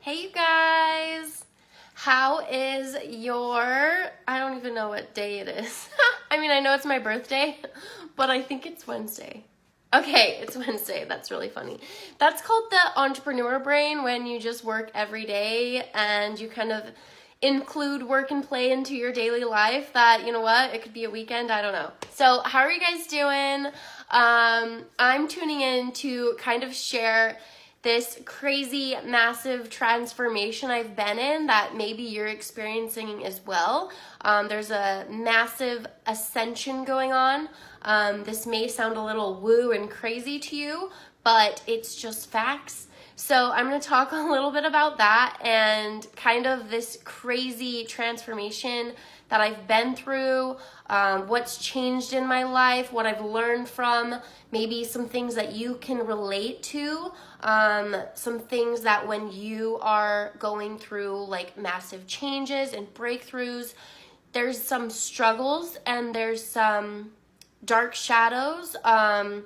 Hey you guys! How is I don't even know what day it is. I mean, I know it's my birthday, but I think it's Wednesday. Okay, it's Wednesday. That's really funny. That's called the entrepreneur brain, when you just work every day and you kind of include work and play into your daily life. That, you know what, it could be a weekend, I don't know. So how are you guys doing? I'm tuning in to kind of share this crazy massive transformation I've been in that maybe you're experiencing as well. There's a massive ascension going on. This may sound a little woo and crazy to you, but it's just facts. So I'm going to talk a little bit about that and kind of this crazy transformation that I've been through, what's changed in my life, what I've learned from, maybe some things that you can relate to, some things that when you are going through like massive changes and breakthroughs, there's some struggles and there's some dark shadows, and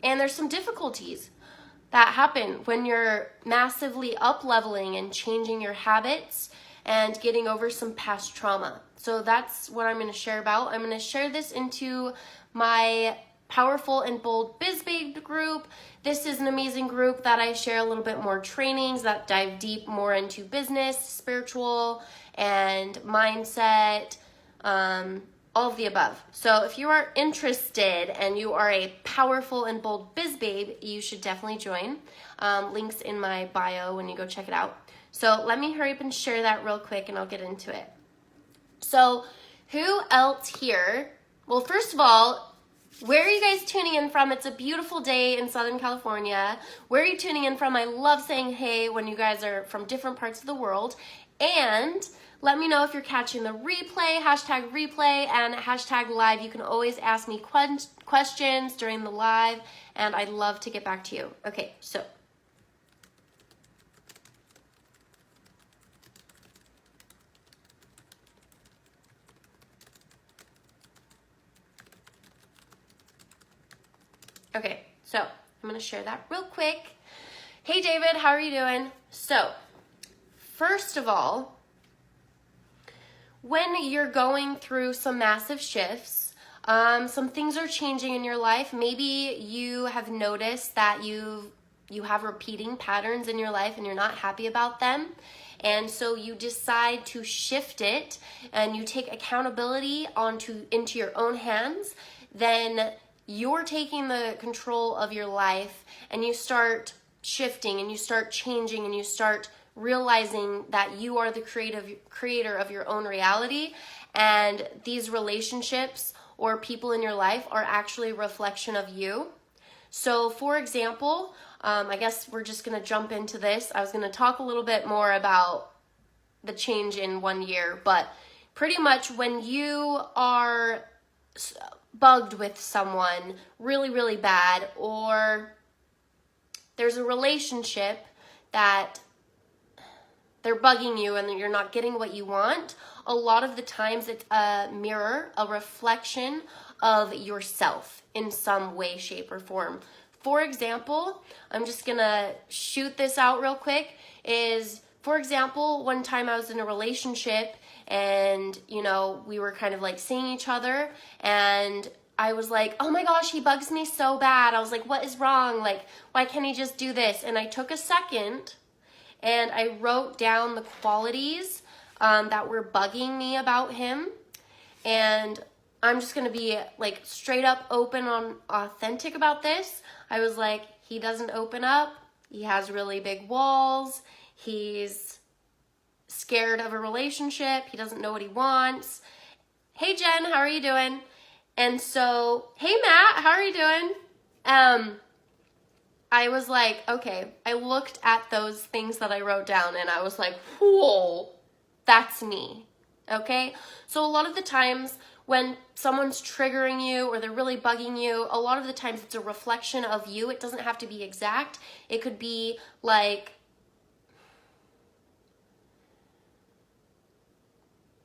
there's some difficulties that happen when you're massively up-leveling and changing your habits and getting over some past trauma. So that's what I'm going to share about. I'm going to share this into my Powerful and Bold Biz Babe group. This is an amazing group that I share a little bit more trainings that dive deep more into business, spiritual, and mindset, all of the above. So if you are interested and you are a Powerful and Bold Biz Babe, you should definitely join. Links in my bio when you go check it out. So let me hurry up and share that real quick and I'll get into it. So who else here? Well, first of all, where are you guys tuning in from? It's a beautiful day in Southern California. Where are you tuning in from? I love saying hey when you guys are from different parts of the world. And let me know if you're catching the replay, #replay and #live. You can always ask me questions during the live, and I'd love to get back to you. Okay, so. Okay, so I'm going to share that real quick. Hey, David, how are you doing? So, first of all, when you're going through some massive shifts, some things are changing in your life. Maybe you have noticed that you have repeating patterns in your life and you're not happy about them. And so you decide to shift it and you take accountability into your own hands. Then you're taking the control of your life and you start shifting and you start changing and you start realizing that you are the creator of your own reality, and these relationships or people in your life are actually a reflection of you. So for example, I guess we're just going to jump into this. I was going to talk a little bit more about the change in 1 year, but pretty much when you are bugged with someone really, really bad, or there's a relationship that they're bugging you and you're not getting what you want, a lot of the times it's a mirror, a reflection of yourself in some way, shape, or form. For example, I'm just gonna shoot this out real quick, for example, one time I was in a relationship and, we were kind of like seeing each other and I was like, oh my gosh, he bugs me so bad. I was like, what is wrong? Like, why can't he just do this? And I took a second and I wrote down the qualities that were bugging me about him. And I'm just going to be like straight up open and authentic about this. I was like, he doesn't open up. He has really big walls. He's scared of a relationship. He doesn't know what he wants. Hey, Jen, how are you doing? And so, hey, Matt, how are you doing? I was like, okay, I looked at those things that I wrote down and I was like, whoa, that's me, okay? So a lot of the times when someone's triggering you or they're really bugging you, a lot of the times it's a reflection of you. It doesn't have to be exact. It could be like,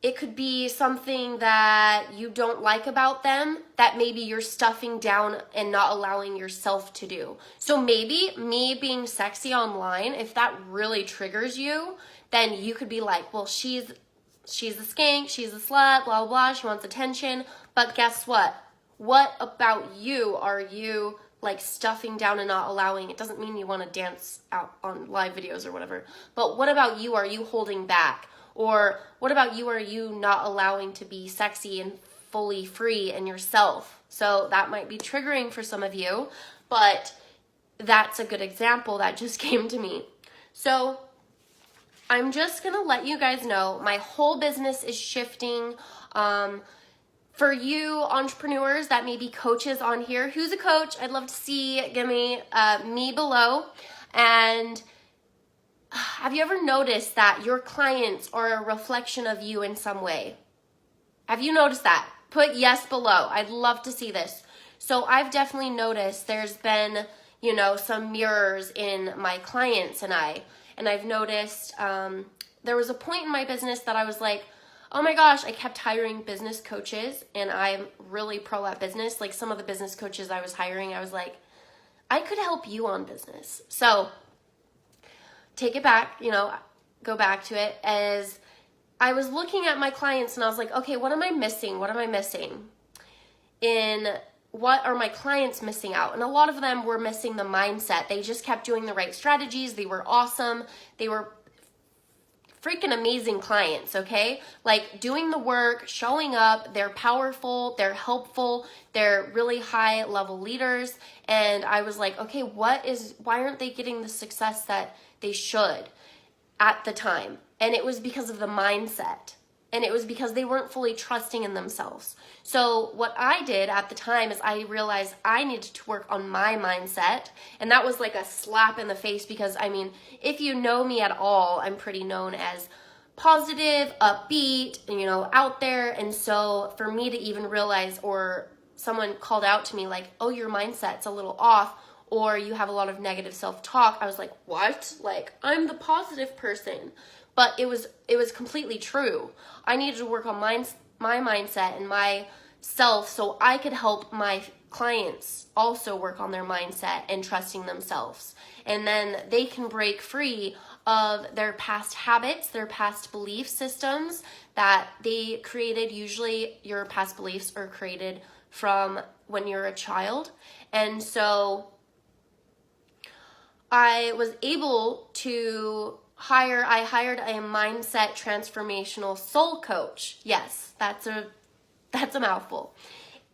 It could be something that you don't like about them that maybe you're stuffing down and not allowing yourself to do. So maybe me being sexy online, if that really triggers you, then you could be like, well, she's a skank, she's a slut, blah, blah, blah, she wants attention. But guess what? What about you are you like stuffing down and not allowing? It doesn't mean you want to dance out on live videos or whatever. But what about you are you holding back? Or what about you are you not allowing to be sexy and fully free in yourself? So that might be triggering for some of you, but that's a good example that just came to me. So I'm just going to let you guys know my whole business is shifting. For you entrepreneurs that may be coaches on here, who's a coach? I'd love to see, give me below. And have you ever noticed that your clients are a reflection of you in some way? Have you noticed that? Put yes below. I'd love to see this. So I've definitely noticed there's been, some mirrors in my clients and I. And I've noticed there was a point in my business that I was like, oh my gosh, I kept hiring business coaches and I'm really pro at business. Like some of the business coaches I was hiring, I was like, I could help you on business. So take it back, go back to it as I was looking at my clients and I was like, okay, what am I missing? What am I missing? What are my clients missing out? And a lot of them were missing the mindset. They just kept doing the right strategies. They were awesome. They were freaking amazing clients, okay? Like doing the work, showing up, they're powerful, they're helpful, they're really high level leaders. And I was like, okay, why aren't they getting the success that they should at the time? And it was because of the mindset. And it was because they weren't fully trusting in themselves. So what I did at the time is I realized I needed to work on my mindset. And that was like a slap in the face because, if you know me at all, I'm pretty known as positive, upbeat, out there. And so for me to even realize, or someone called out to me like, oh, your mindset's a little off, or you have a lot of negative self-talk, I was like, what? Like, I'm the positive person. But it was completely true. I needed to work on my mindset and myself so I could help my clients also work on their mindset and trusting themselves. And then they can break free of their past habits, their past belief systems that they created. Usually your past beliefs are created from when you're a child. And so I was able to I hired a mindset transformational soul coach. Yes, that's a mouthful.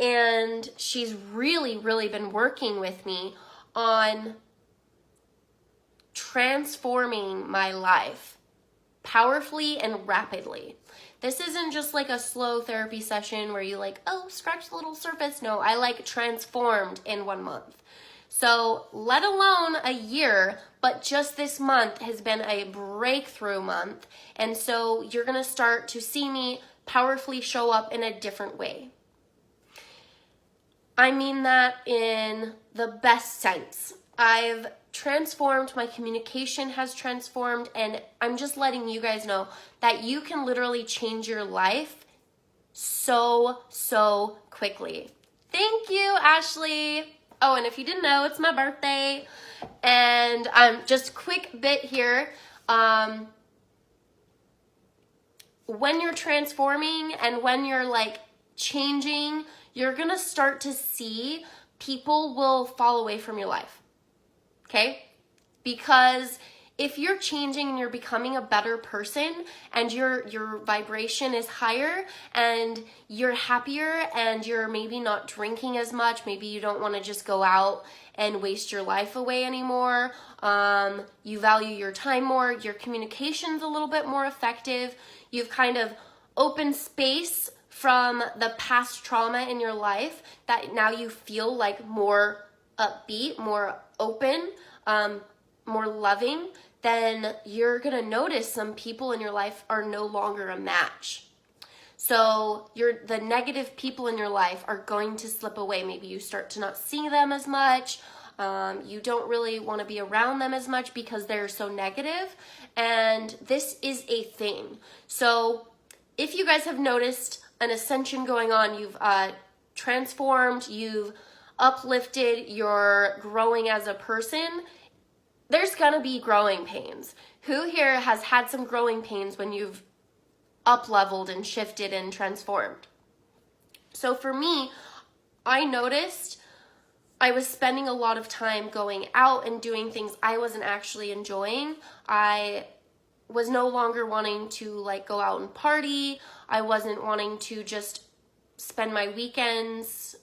And she's really, really been working with me on transforming my life powerfully and rapidly. This isn't just like a slow therapy session where you like, oh, scratch the little surface. No, I like transformed in 1 month. So let alone a year, but just this month has been a breakthrough month. And so you're going to start to see me powerfully show up in a different way. I mean that in the best sense. I've transformed, my communication has transformed, and I'm just letting you guys know that you can literally change your life so quickly. Thank you, Ashley. Oh, and if you didn't know, it's my birthday. And just quick bit here. When you're transforming and when you're like changing, you're going to start to see people will fall away from your life. Okay? Because if you're changing and you're becoming a better person and your vibration is higher and you're happier and you're maybe not drinking as much, maybe you don't want to just go out and waste your life away anymore, you value your time more, your communication's a little bit more effective, you've kind of opened space from the past trauma in your life that now you feel like more upbeat, more open, more loving, then you're going to notice some people in your life are no longer a match. So the negative people in your life are going to slip away. Maybe you start to not see them as much. You don't really want to be around them as much because they're so negative. And this is a thing. So if you guys have noticed an ascension going on, you've transformed, you've uplifted, you're growing as a person, there's gonna be growing pains. Who here has had some growing pains when you've up-leveled and shifted and transformed? So for me, I noticed I was spending a lot of time going out and doing things I wasn't actually enjoying. I was no longer wanting to like go out and party. I wasn't wanting to just spend my weekends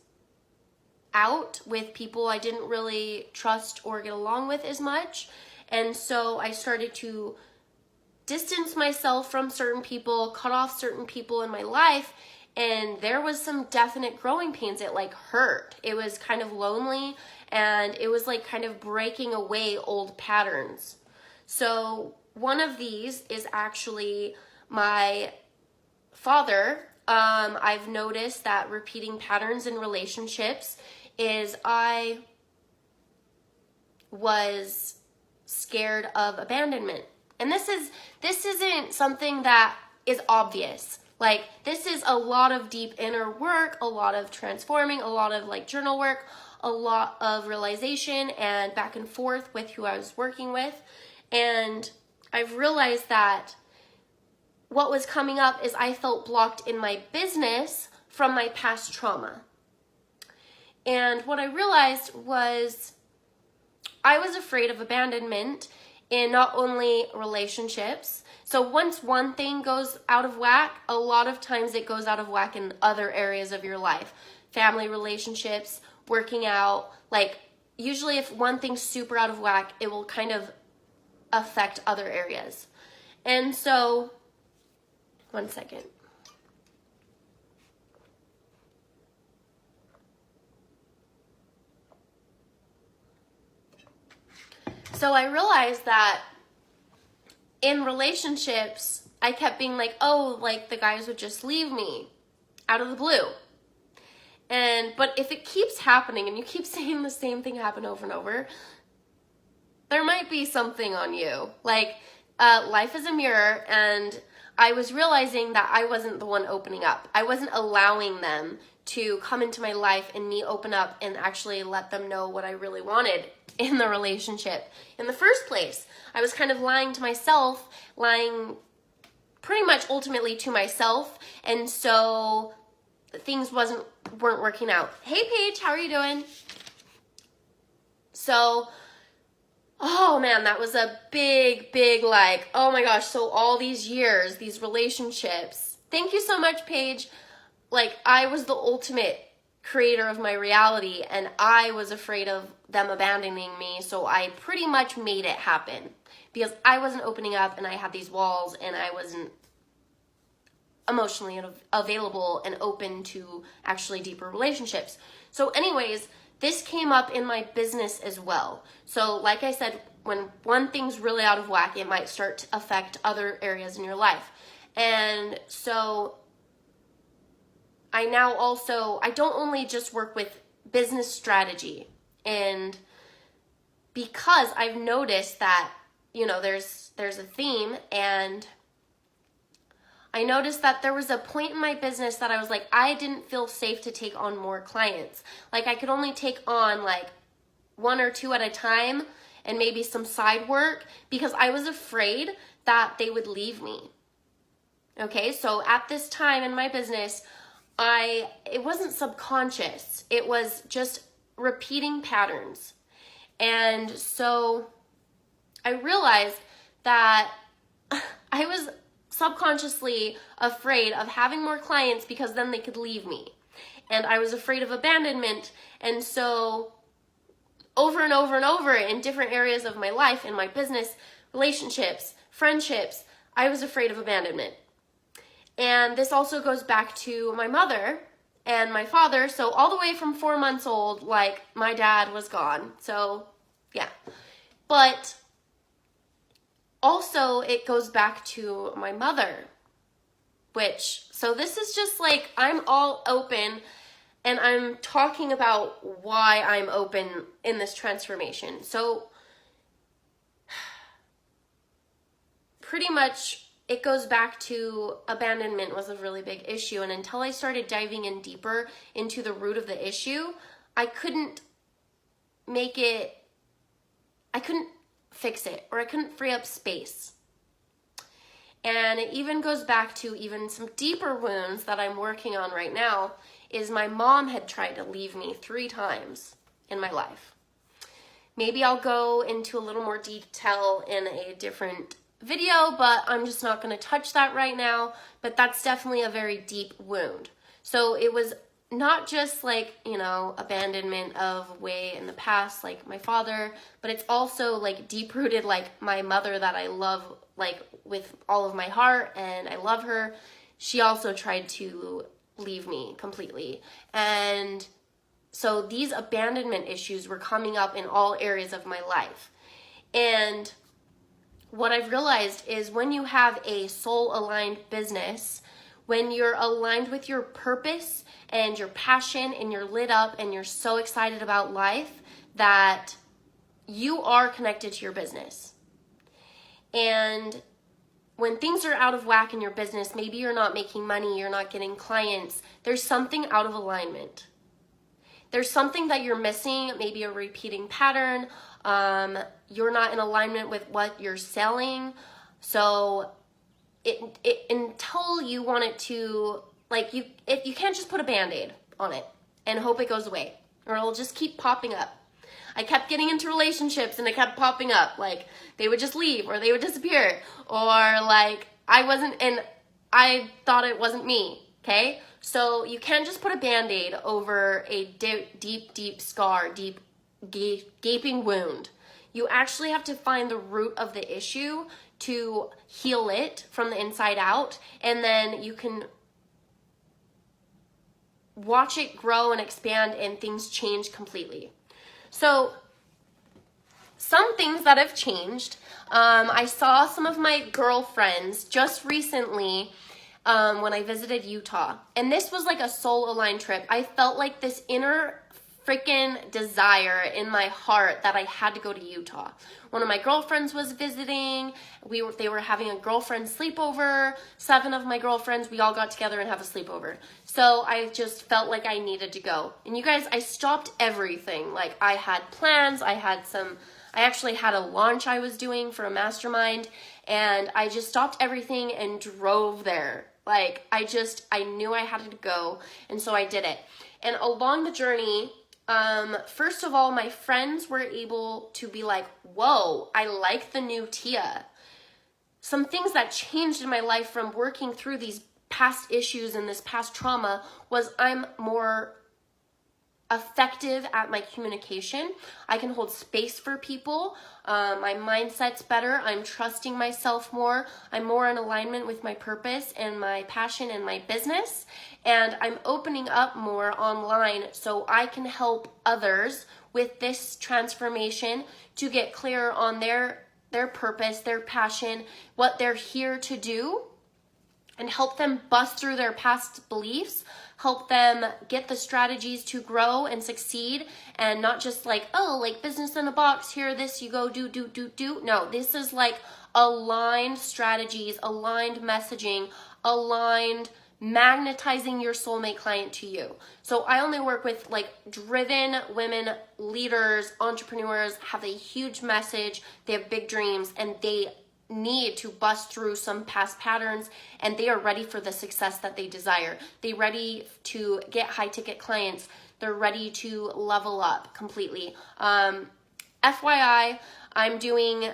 out with people I didn't really trust or get along with as much. And so I started to distance myself from certain people, cut off certain people in my life, and there was some definite growing pains. It like hurt. It was kind of lonely, and it was like kind of breaking away old patterns. So one of these is actually my father. I've noticed that repeating patterns in relationships is I was scared of abandonment. And this isn't something that is obvious. Like, this is a lot of deep inner work, a lot of transforming, a lot of like journal work, a lot of realization and back and forth with who I was working with. And I've realized that what was coming up is I felt blocked in my business from my past trauma. And what I realized was I was afraid of abandonment in not only relationships. So once one thing goes out of whack, a lot of times it goes out of whack in other areas of your life. Family relationships, working out. Like, usually if one thing's super out of whack, it will kind of affect other areas. And so, one second. So I realized that in relationships, I kept being like, oh, like the guys would just leave me out of the blue. But if it keeps happening and you keep seeing the same thing happen over and over, there might be something on you. Like, life is a mirror, and I was realizing that I wasn't the one opening up. I wasn't allowing them to come into my life and me open up and actually let them know what I really wanted in the relationship. In the first place, I was kind of lying to myself, lying pretty much ultimately to myself, and so things weren't working out. Hey Paige, how are you doing? So, oh man, that was a big like, oh my gosh, so all these years, these relationships. Thank you so much, Paige. Like, I was the ultimate creator of my reality, and I was afraid of them abandoning me, so I pretty much made it happen because I wasn't opening up and I had these walls and I wasn't emotionally available and open to actually deeper relationships. So anyways, this came up in my business as well. So like I said, when one thing's really out of whack, it might start to affect other areas in your life. And so I don't only just work with business strategy, and because I've noticed that, you know, there's a theme, and I noticed that there was a point in my business that I was like, I didn't feel safe to take on more clients. Like, I could only take on like 1 or 2 at a time and maybe some side work because I was afraid that they would leave me. Okay, so at this time in my business, it wasn't subconscious. It was just repeating patterns. And so I realized that I was subconsciously afraid of having more clients because then they could leave me. And I was afraid of abandonment. And so over and over and over in different areas of my life, in my business, relationships, friendships, I was afraid of abandonment. And this also goes back to my mother and my father. So all the way from 4 months old, like, my dad was gone. So yeah. But also it goes back to my mother, so this is just like, I'm all open and I'm talking about why I'm open in this transformation. So pretty much it goes back to abandonment was a really big issue. And until I started diving in deeper into the root of the issue, I couldn't fix it, or I couldn't free up space. And it even goes back to even some deeper wounds that I'm working on right now, is my mom had tried to leave me 3 times in my life. Maybe I'll go into a little more detail in a different video, but I'm just not going to touch that right now. But that's definitely a very deep wound. So it was not just like, you know, abandonment of way in the past, like my father, but it's also like deep rooted, like my mother that I love, like with all of my heart, and I love her. She also tried to leave me completely. And so these abandonment issues were coming up in all areas of my life. And what I've realized is when you have a soul-aligned business, when you're aligned with your purpose and your passion and you're lit up and you're so excited about life, that you are connected to your business. And when things are out of whack in your business, maybe you're not making money, you're not getting clients, there's something out of alignment. There's something that you're missing, maybe a repeating pattern. You're not in alignment with what you're selling. So until you want it to, like, you can't just put a Band-Aid on it and hope it goes away, or it'll just keep popping up. I kept getting into relationships and it kept popping up. Like, they would just leave, or they would disappear, or like I thought it wasn't me, okay? So you can't just put a Band-Aid over a deep scar, deep gaping wound. You actually have to find the root of the issue to heal it from the inside out, and then you can watch it grow and expand and things change completely. So some things that have changed, I saw some of my girlfriends just recently when I visited Utah, and this was like a soul-aligned trip. I felt like this inner freaking desire in my heart that I had to go to Utah. One of my girlfriends was visiting. They were having a girlfriend sleepover. 7 of my girlfriends, we all got together and have a sleepover. So I just felt like I needed to go. And you guys, I stopped everything. Like, I had plans. I actually had a launch I was doing for a mastermind, and I just stopped everything and drove there. Like, I knew I had to go, and so I did it. And along the journey, first of all, my friends were able to be like, whoa, I like the new Tia. Some things that changed in my life from working through these past issues and this past trauma was I'm more effective at my communication. I can hold space for people. My mindset's better. I'm trusting myself more. I'm more in alignment with my purpose and my passion and my business. And I'm opening up more online so I can help others with this transformation to get clear on their purpose, their passion, what they're here to do, and help them bust through their past beliefs, help them get the strategies to grow and succeed, and not just like, oh, like business in a box, here, this, you go do. No, this is like aligned strategies, aligned messaging, aligned magnetizing your soulmate client to you. So I only work with like driven women, leaders, entrepreneurs, have a huge message, they have big dreams, and they need to bust through some past patterns, and they are ready for the success that they desire. They're ready to get high ticket clients. They're ready to level up completely. FYI, I'm doing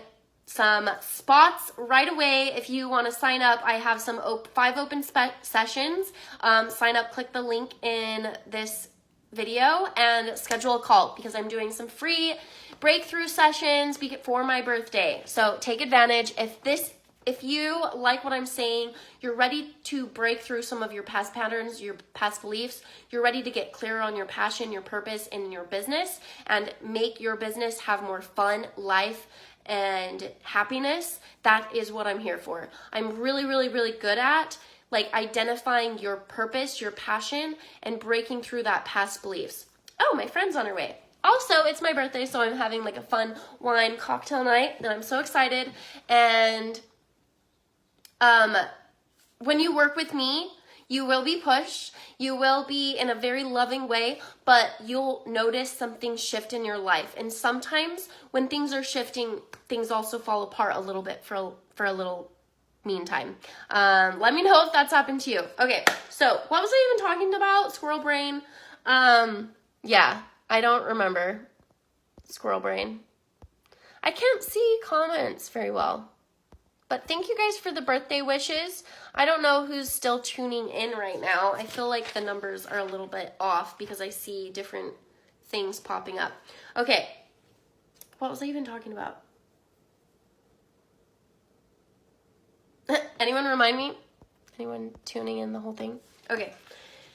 some spots right away. If you want to sign up, I have some 5 open sessions. Sign up, click the link in this video and schedule a call, because I'm doing some free breakthrough sessions for my birthday. So take advantage. If you like what I'm saying, you're ready to break through some of your past patterns, your past beliefs, you're ready to get clear on your passion, your purpose, and your business, and make your business have more fun, life, and happiness, that is what I'm here for. I'm really, really, really good at like identifying your purpose, your passion, and breaking through that past beliefs. Oh, my friend's on her way. Also, it's my birthday, so I'm having like a fun wine cocktail night, and I'm so excited. And When you work with me, you will be pushed. You will be in a very loving way, but you'll notice something shift in your life. And sometimes when things are shifting, things also fall apart a little bit for a little meantime. Let me know if that's happened to you. Okay, so what was I even talking about? Squirrel brain. Yeah, I don't remember. Squirrel brain. I can't see comments very well. But thank you guys for the birthday wishes. I don't know who's still tuning in right now. I feel like the numbers are a little bit off because I see different things popping up. Okay, what was I even talking about? Anyone remind me? Anyone tuning in the whole thing? Okay,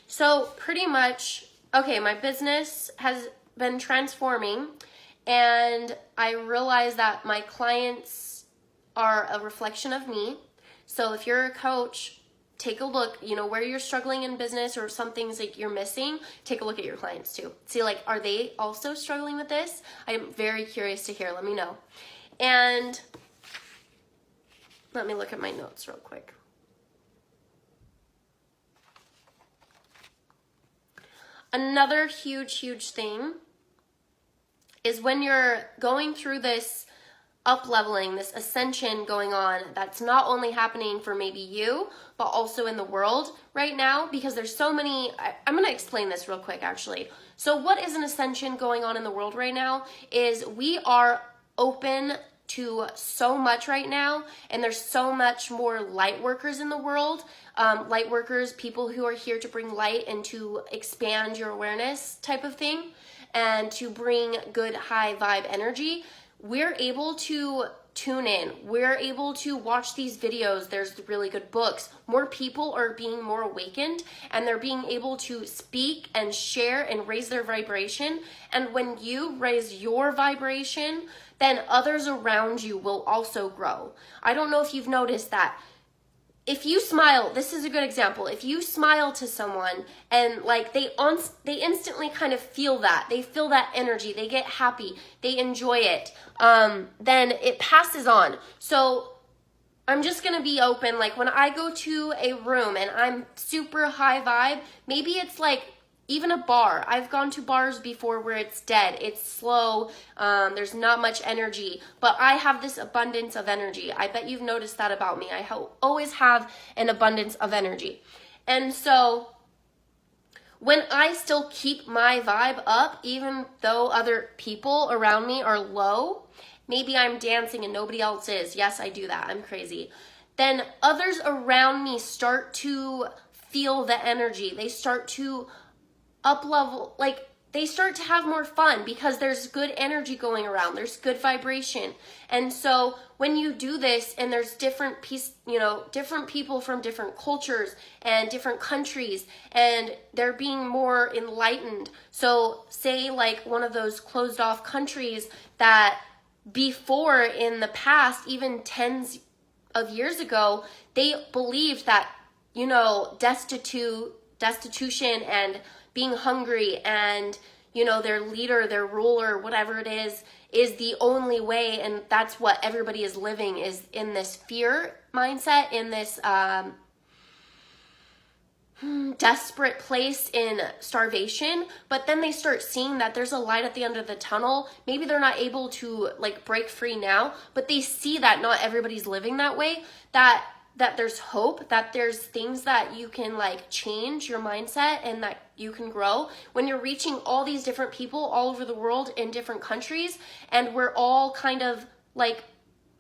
so pretty much, okay, my business has been transforming, and I realized that my clients are a reflection of me. So if you're a coach, take a look, where you're struggling in business or some things like you're missing, take a look at your clients too. See, like, are they also struggling with this? I'm very curious to hear. Let me know. And let me look at my notes real quick. Another huge thing is when you're going through this up-leveling, this ascension going on, that's not only happening for maybe you, but also in the world right now, because there's so many, I'm going to explain this real quick actually. So what is an ascension going on in the world right now is we are open to so much right now, and there's so much more light workers in the world. Light workers, people who are here to bring light and to expand your awareness type of thing, and to bring good high vibe energy. We're able to tune in. We're able to watch these videos. There's really good books. More people are being more awakened, and they're being able to speak and share and raise their vibration. And when you raise your vibration, then others around you will also grow. I don't know if you've noticed that. If you smile, this is a good example. If you smile to someone and like they instantly kind of feel that. They feel that energy. They get happy. They enjoy it. Then it passes on. So I'm just going to be open. Like when I go to a room and I'm super high vibe, maybe it's like even a bar. I've gone to bars before where it's dead. It's slow. There's not much energy, but I have this abundance of energy. I bet you've noticed that about me. I always have an abundance of energy. And so when I still keep my vibe up, even though other people around me are low, maybe I'm dancing and nobody else is. Yes, I do that. I'm crazy. Then others around me start to feel the energy. They start to up level, like they start to have more fun because there's good energy going around. There's good vibration. And so when you do this and there's different people from different cultures and different countries, and they're being more enlightened. So say like one of those closed off countries that before in the past, even tens of years ago, they believed that, destitution and being hungry and, their leader, their ruler, whatever it is the only way. And that's what everybody is living, is in this fear mindset, in this desperate place in starvation. But then they start seeing that there's a light at the end of the tunnel. Maybe they're not able to like break free now, but they see that not everybody's living that way, that there's hope, that there's things that you can like change your mindset and that you can grow when you're reaching all these different people all over the world in different countries, and we're all kind of like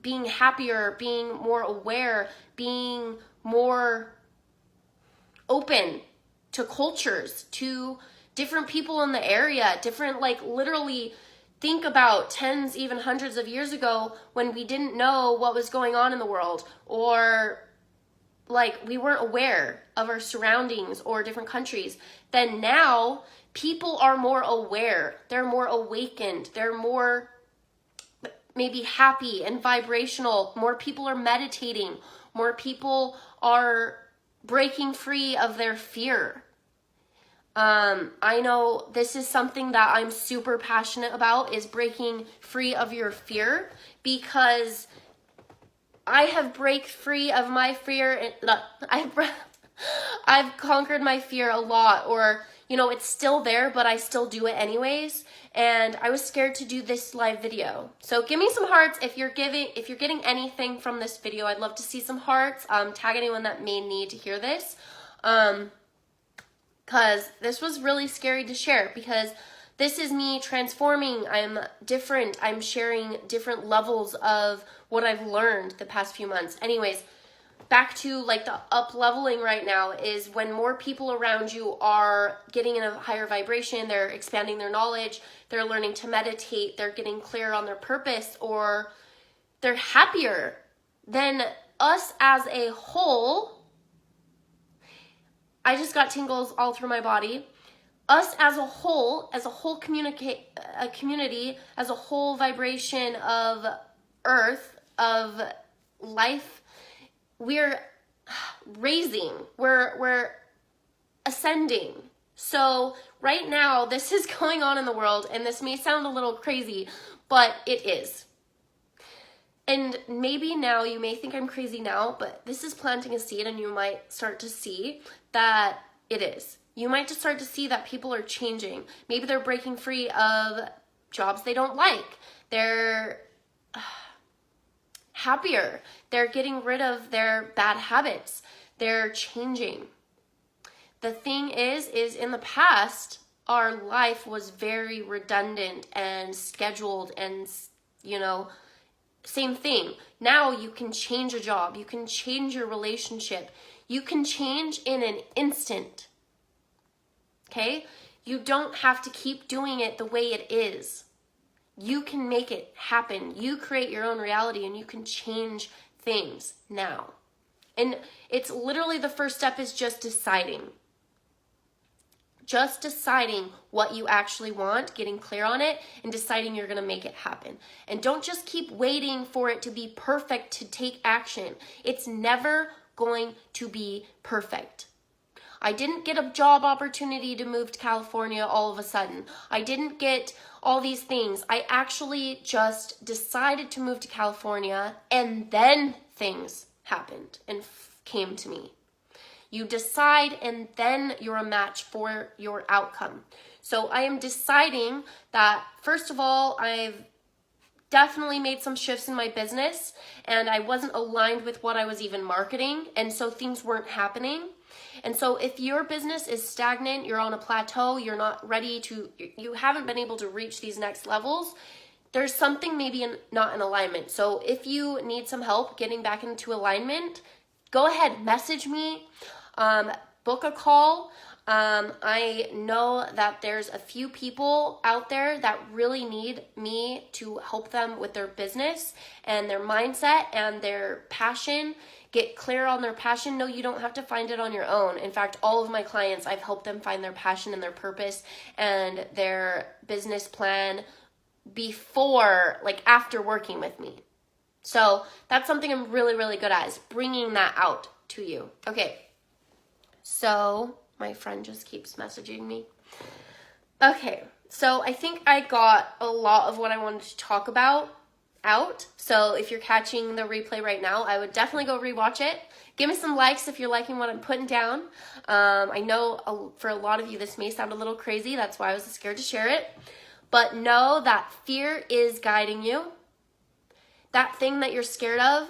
being happier, being more aware, being more open to cultures, to different people in the area, different, like literally think about tens, even hundreds of years ago when we didn't know what was going on in the world, or like we weren't aware of our surroundings or different countries. Then now people are more aware. They're more awakened. They're more maybe happy and vibrational. More people are meditating. More people are breaking free of their fear. I know this is something that I'm super passionate about, is breaking free of your fear, because I have break free of my fear. I've conquered my fear a lot, or, you know, it's still there, but I still do it anyways. And I was scared to do this live video. So give me some hearts if you're getting anything from this video. I'd love to see some hearts. Tag anyone that may need to hear this. Cause this was really scary to share, because this is me transforming. I'm different. I'm sharing different levels of what I've learned the past few months. Anyways, back to like the up leveling right now is when more people around you are getting in a higher vibration, they're expanding their knowledge, they're learning to meditate, they're getting clear on their purpose, or they're happier, then us as a whole, I just got tingles all through my body. Us as a whole community, as a whole vibration of earth, of life, we're raising, we're ascending. So right now, this is going on in the world, and this may sound a little crazy, but it is. And maybe now you may think I'm crazy now, but this is planting a seed, and you might start to see that it is. You might just start to see that people are changing. Maybe they're breaking free of jobs they don't like. They're happier. They're getting rid of their bad habits. They're changing. The thing is in the past, our life was very redundant and scheduled and, you know, same thing. Now you can change a job. You can change your relationship. You can change in an instant. Okay? You don't have to keep doing it the way it is. You can make it happen. You create your own reality, and you can change things now. And it's literally, the first step is just deciding. Just deciding what you actually want, getting clear on it, and deciding you're going to make it happen. And don't just keep waiting for it to be perfect to take action. It's never going to be perfect. I didn't get a job opportunity to move to California all of a sudden. I didn't get all these things. I actually just decided to move to California, and then things happened and came to me. You decide, and then you're a match for your outcome. So I am deciding that, first of all, I've definitely made some shifts in my business, and I wasn't aligned with what I was even marketing, and so things weren't happening. And so if your business is stagnant, you're on a plateau, you're not ready to, you haven't been able to reach these next levels, there's something maybe not in alignment. So if you need some help getting back into alignment, go ahead, message me, book a call. I know that there's a few people out there that really need me to help them with their business and their mindset and their passion. Get clear on their passion. No, you don't have to find it on your own. In fact, all of my clients, I've helped them find their passion and their purpose and their business plan before, like after working with me. So that's something I'm really, really good at, is bringing that out to you. Okay. So my friend just keeps messaging me. Okay. So I think I got a lot of what I wanted to talk about out. So if you're catching the replay right now, I would definitely go rewatch it. Give me some likes if you're liking what I'm putting down. I know for a lot of you this may sound a little crazy. That's why I was scared to share it. But know that fear is guiding you. That thing that you're scared of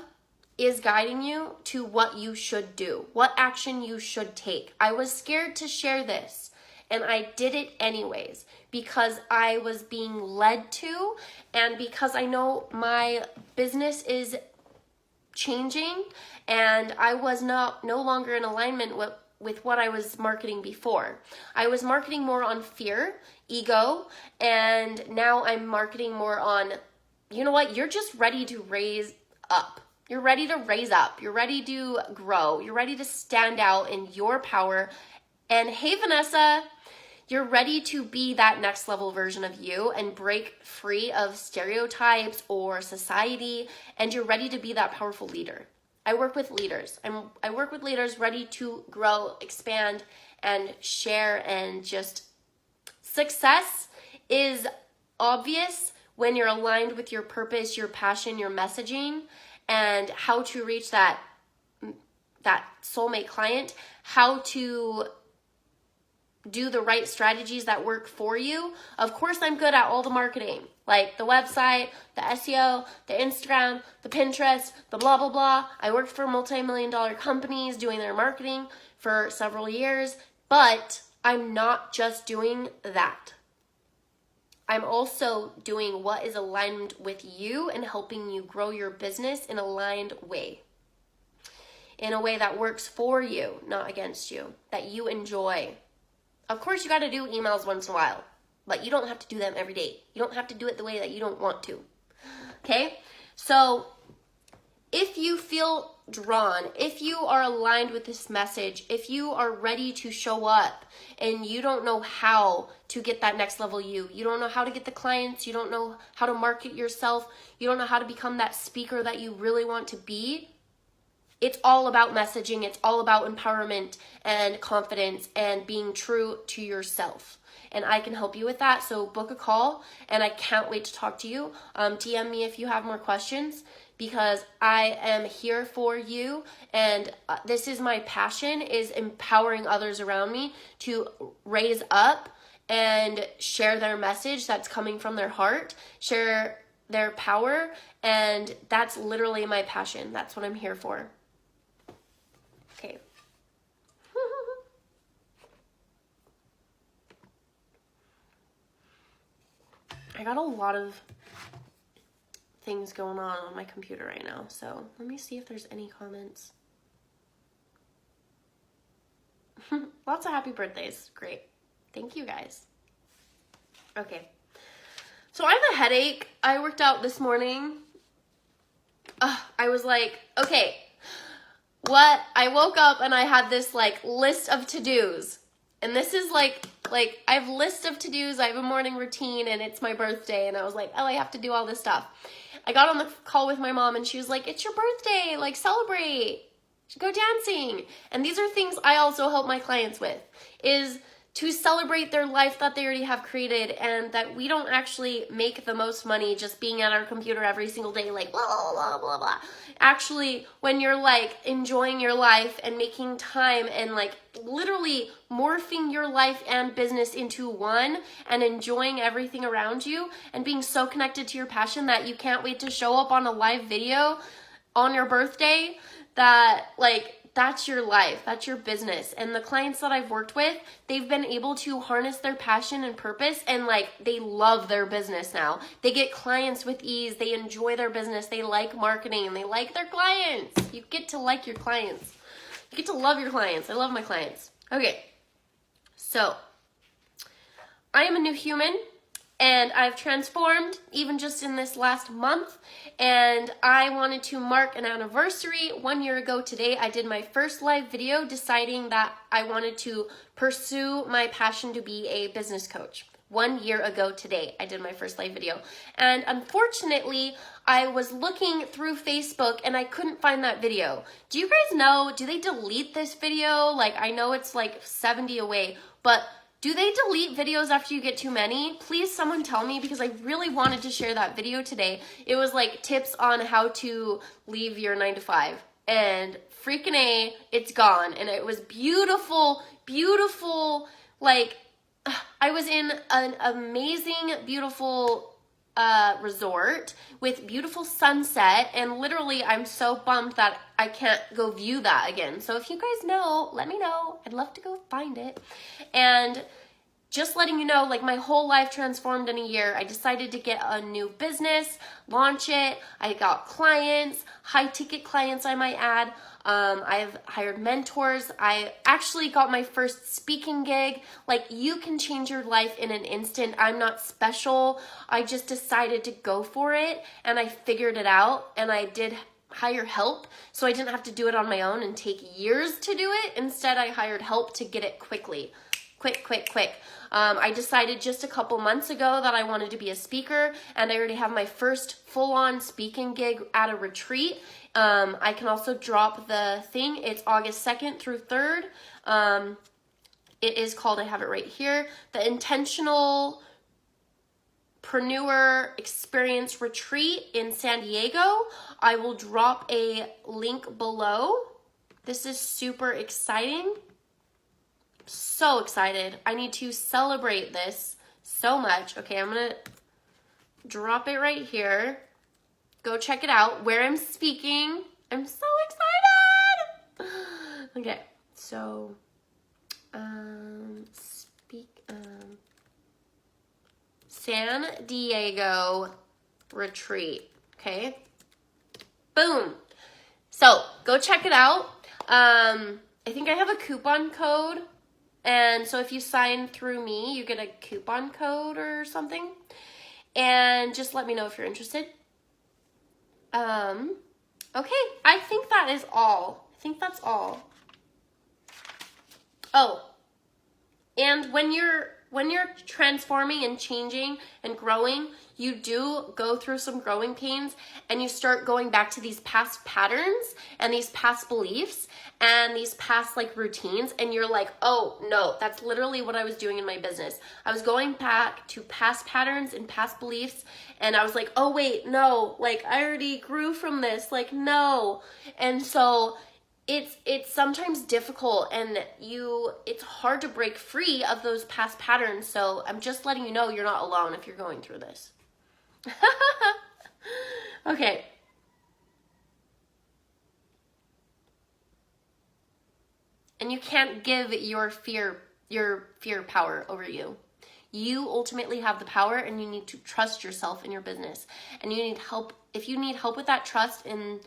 is guiding you to what you should do, what action you should take. I was scared to share this, and I did it anyways because I was being led to, and because I know my business is changing, and I was no longer in alignment with what I was marketing before. I was marketing more on fear, ego, and now I'm marketing more on, you know what, you're just ready to raise up. You're ready to raise up. You're ready to grow. You're ready to stand out in your power. And hey, Vanessa, you're ready to be that next level version of you and break free of stereotypes or society. And you're ready to be that powerful leader. I work with leaders. I work with leaders ready to grow, expand, and share. And just success is obvious when you're aligned with your purpose, your passion, your messaging. and how to reach that soulmate client, how to do the right strategies that work for you. Of course, I'm good at all the marketing, like the website, the SEO, the Instagram, the Pinterest, the blah, blah, blah. I worked for multi-million-dollar companies doing their marketing for several years, but I'm not just doing that. I'm also doing what is aligned with you and helping you grow your business in an aligned way. In a way that works for you, not against you, that you enjoy. Of course, you got to do emails once in a while, but you don't have to do them every day. You don't have to do it the way that you don't want to. Okay? So if you feel drawn, if you are aligned with this message, if you are ready to show up and you don't know how to get that next level you don't know how to get the clients, you don't know how to market yourself, you don't know how to become that speaker that you really want to be, it's all about messaging. It's all about empowerment and confidence and being true to yourself. And I can help you with that. So book a call, and I can't wait to talk to you. DM me if you have more questions, because I am here for you. And this is my passion, is empowering others around me to raise up and share their message that's coming from their heart, share their power. And that's literally my passion. That's what I'm here for. Okay. I got a lot of things going on my computer right now, so let me see if there's any comments. Lots of happy birthdays. Great. Thank you guys. Okay. So I have a headache. I worked out this morning. I was like, okay, what? I woke up and I had this like list of to-dos. And this is like I have a list of to-dos. I have a morning routine and it's my birthday. And I was like, oh, I have to do all this stuff. I got on the call with my mom and she was like, it's your birthday. Like, celebrate. Go dancing. And these are things I also help my clients with, is to celebrate their life that they already have created, and that we don't actually make the most money just being at our computer every single day, like blah, blah, blah, blah, blah. Actually, when you're like enjoying your life and making time and like literally morphing your life and business into one and enjoying everything around you and being so connected to your passion that you can't wait to show up on a live video on your birthday, that like, that's your life, that's your business. And the clients that I've worked with, they've been able to harness their passion and purpose, and like they love their business now. They get clients with ease, they enjoy their business, they like marketing, they like their clients. You get to like your clients. You get to love your clients. I love my clients. Okay, so I am a new human. And I've transformed even just in this last month, and I wanted to mark an anniversary. 1 year ago today, I did my first live video deciding that I wanted to pursue my passion to be a business coach. 1 year ago today, I did my first live video. And unfortunately, I was looking through Facebook and I couldn't find that video. Do you guys know, do they delete this video? Like, I know it's like 70 away, but do they delete videos after you get too many? Please, someone tell me, because I really wanted to share that video today. It was like tips on how to leave your 9 to 5. And freaking A, it's gone. And it was beautiful, beautiful. Like, I was in an amazing, beautiful resort with beautiful sunset, and literally I'm so bummed that I can't go view that again. So if you guys know, let me know. I'd love to go find it. And just letting you know, like, my whole life transformed in a year. I decided to get a new business, launch it. I got clients, high ticket clients, I might add. I've hired mentors. I actually got my first speaking gig. Like, you can change your life in an instant. I'm not special. I just decided to go for it, and I figured it out, and I did hire help, so I didn't have to do it on my own and take years to do it. Instead, I hired help to get it quickly. Quick. I decided just a couple months ago that I wanted to be a speaker, and I already have my first full-on speaking gig at a retreat. I can also drop the thing. It's August 2nd through 3rd. It is called, I have it right here, the Intentional Experience retreat in San Diego. I will drop a link below. This is super exciting. So excited. I need to celebrate this so much. Okay, I'm gonna drop it right here. Go check it out. Where I'm speaking. I'm so excited. Okay, so San Diego retreat. Okay. Boom. So go check it out. I think I have a coupon code. And so if you sign through me, you get a coupon code or something. And just let me know if you're interested. Okay, I think that is all. I think that's all. Oh, and when you're transforming and changing and growing, you do go through some growing pains and you start going back to these past patterns and these past beliefs and these past like routines, and you're like, oh no, that's literally what I was doing in my business. I was going back to past patterns and past beliefs, and I was like, oh wait, no, like I already grew from this, like no. And so it's sometimes difficult, and it's hard to break free of those past patterns. So I'm just letting you know you're not alone if you're going through this. Okay. And you can't give your fear power over you. You ultimately have the power, and you need to trust yourself in your business. And you need help. If you need help with that trust and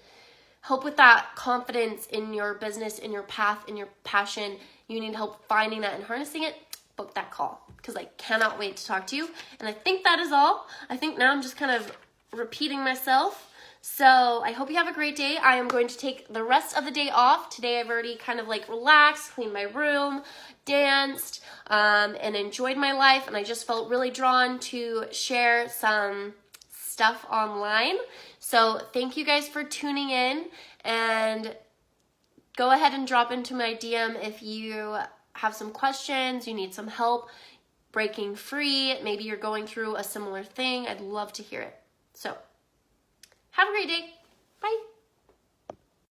help with that confidence in your business, in your path, in your passion, you need help finding that and harnessing it, book that call, because I cannot wait to talk to you. And I think that is all. I think now I'm just kind of repeating myself. So I hope you have a great day. I am going to take the rest of the day off. Today I've already kind of like relaxed, cleaned my room, danced, and enjoyed my life. And I just felt really drawn to share some stuff online. So thank you guys for tuning in, and go ahead and drop into my DM if you have some questions, you need some help breaking free, maybe you're going through a similar thing. I'd love to hear it. So have a great day. Bye.